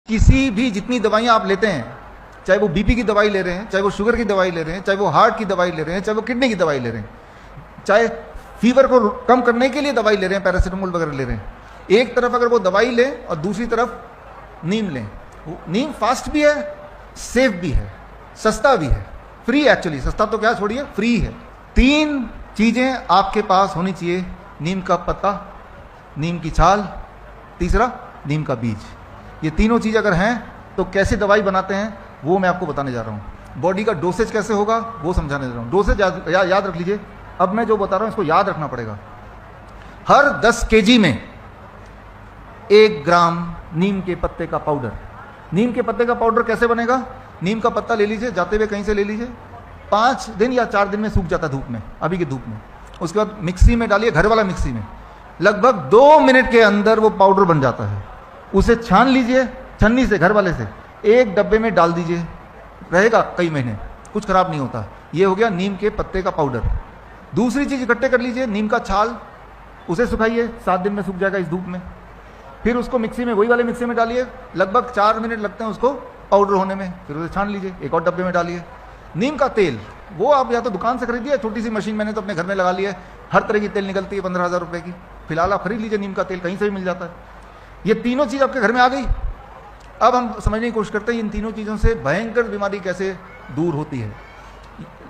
किसी भी जितनी दवाइयाँ आप लेते हैं, चाहे वो बीपी की दवाई ले रहे हैं, चाहे वो शुगर की दवाई ले रहे हैं, चाहे वो हार्ट की दवाई ले रहे हैं, चाहे वो किडनी की दवाई ले रहे हैं, चाहे फीवर को कम करने के लिए दवाई ले रहे हैं, पैरासीटामोल वगैरह ले रहे हैं, एक तरफ अगर वो दवाई लें और दूसरी तरफ नीम लें, नीम फास्ट भी है, सेफ भी है, सस्ता भी है, फ्री एक्चुअली, सस्ता तो क्या छोड़िए, फ्री है। 3 चीज़ें आपके पास होनी चाहिए, नीम का पत्ता, नीम की छाल, तीसरा नीम का बीज। ये तीनों चीज़ अगर हैं तो कैसे दवाई बनाते हैं वो मैं आपको बताने जा रहा हूँ। बॉडी का डोसेज कैसे होगा वो समझाने जा रहा हूँ। डोसेज याद रख लीजिए, अब मैं जो बता रहा हूँ इसको याद रखना पड़ेगा। हर 10 kg में 1 ग्राम नीम के पत्ते का पाउडर। नीम के पत्ते का पाउडर कैसे बनेगा? नीम का पत्ता ले लीजिए, जाते हुए कहीं से ले लीजिए, 5 दिन या 4 दिन में सूख जाता धूप में, अभी की धूप में। उसके बाद मिक्सी में डालिए, घर वाला मिक्सी में, लगभग 2 मिनट के अंदर वो पाउडर बन जाता है। उसे छान लीजिए छन्नी से, घर वाले से, एक डब्बे में डाल दीजिए, रहेगा कई महीने, कुछ खराब नहीं होता। ये हो गया नीम के पत्ते का पाउडर। दूसरी चीज़ इकट्ठे कर लीजिए, नीम का छाल, उसे सुखाइए, 7 दिन में सूख जाएगा इस धूप में। फिर उसको मिक्सी में, वही वाले मिक्सी में डालिए, लगभग 4 मिनट लगते हैं उसको पाउडर होने में, फिर उसे छान लीजिए, एक और डब्बे में डालिए। नीम का तेल, वो आप या तो दुकान से खरीदिए, छोटी सी मशीन मैंने तो अपने घर में लगा ली है, हर तरह की तेल निकलती है 15,000 रुपये की। फिलहाल आप खरीद लीजिए, नीम का तेल कहीं से भी मिल जाता है। ये तीनों चीज़ आपके घर में आ गई। अब हम समझने की कोशिश करते हैं इन तीनों चीज़ों से भयंकर बीमारी कैसे दूर होती है।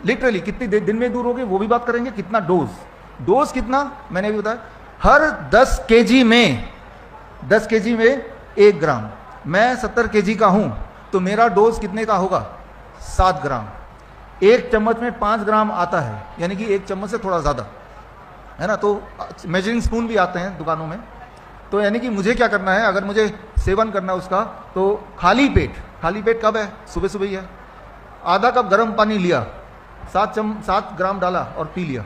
लिटरली कितनी दिन में दूर होगी वो भी बात करेंगे। कितना डोज कितना मैंने अभी बताया, हर 10 kg में 1 ग्राम। मैं 70 kg का हूं तो मेरा डोज कितने का होगा? 7 ग्राम। 1 चम्मच में 5 ग्राम आता है, यानी कि 1 चम्मच से थोड़ा ज़्यादा है ना। तो मेजरिंग स्पून भी आते हैं दुकानों में। तो यानी कि मुझे क्या करना है, अगर मुझे सेवन करना है उसका, तो खाली पेट कब है? सुबह सुबह ही है। आधा कप गर्म पानी लिया, 7 ग्राम डाला और पी लिया।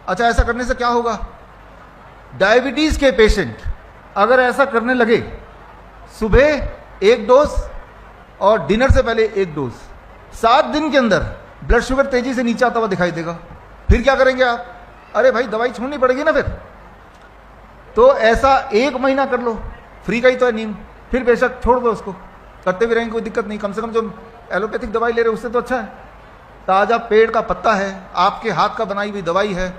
अच्छा, ऐसा करने से क्या होगा? डायबिटीज के पेशेंट अगर ऐसा करने लगे, सुबह 1 डोज और डिनर से पहले 1 डोज, 7 दिन के अंदर ब्लड शुगर तेजी से नीचे आता हुआ दिखाई देगा। फिर क्या करेंगे आप? अरे भाई, दवाई छोड़नी पड़ेगी ना फिर। तो ऐसा 1 महीना कर लो, फ्री का ही तो है नीम। फिर बेशक छोड़ दो उसको, करते भी रहेंगे, कोई दिक्कत नहीं। कम से कम जो एलोपैथिक दवाई ले रहे उससे तो अच्छा है। ताज़ा पेड़ का पत्ता है, आपके हाथ का बनाई हुई दवाई है।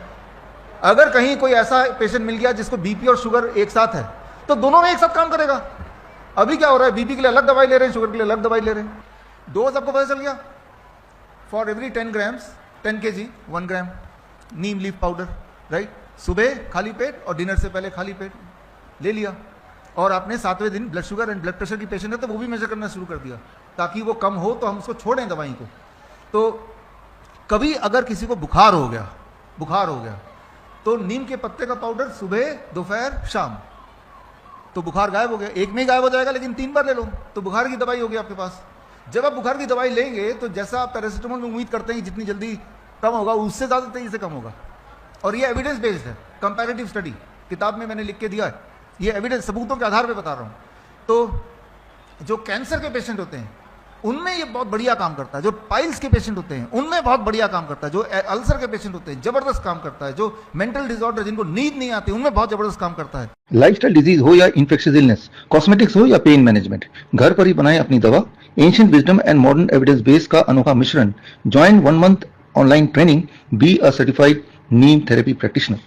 अगर कहीं कोई ऐसा पेशेंट मिल गया जिसको बीपी और शुगर एक साथ है, तो दोनों में एक साथ काम करेगा। अभी क्या हो रहा है, बीपी के लिए अलग दवाई ले रहे हैं, शुगर के लिए अलग दवाई ले रहे हैं। डोज आपको पता चल गया। For every 10 grams 10 kg 1 gram Neem leaf powder, right. सुबह खाली पेट और डिनर से पहले खाली पेट ले लिया। और आपने 7वें दिन blood sugar and blood pressure की पेशेंट है तो वो भी मेजर करना शुरू कर दिया, ताकि वो कम हो तो हम उसको छोड़ें दवाई को। तो कभी अगर किसी को बुखार हो गया तो नीम के पत्ते का पाउडर सुबह, दोपहर, शाम, तो बुखार गायब हो गया। एक में ही गायब हो जाएगा, लेकिन 3 बार ले लो तो बुखार की दवाई होगी आपके पास। जब आप बुखार की दवाई लेंगे तो जैसा आप पैरासीटामोल में उम्मीद करते हैं जितनी जल्दी कम होगा, उससे ज़्यादा तेजी से कम होगा। और ये एविडेंस बेस्ड है, कंपैरेटिव स्टडी किताब में मैंने लिख के दिया है। ये एविडेंस, सबूतों के आधार पे बता रहा हूँ। तो जो कैंसर के पेशेंट होते हैं उनमें ये बहुत बढ़िया काम करता है। जो पाइल्स के पेशेंट होते हैं उनमें बहुत बढ़िया काम करता है। जो अल्सर के पेशेंट होते हैं जबरदस्त काम करता है। जो मेंटल डिसऑर्डर, जिनको नींद नहीं आती, उनमें बहुत जबरदस्त काम करता है। लाइफस्टाइल डिजीज हो या इन्फेक्शियस इलनेस, कॉस्मेटिक्स हो या पेन मैनेजमेंट, घर पर ही बनाएं अपनी दवा। Ancient wisdom and modern evidence base का अनोखा मिश्रण। Join 1 month online training, be a certified Neem therapy practitioner.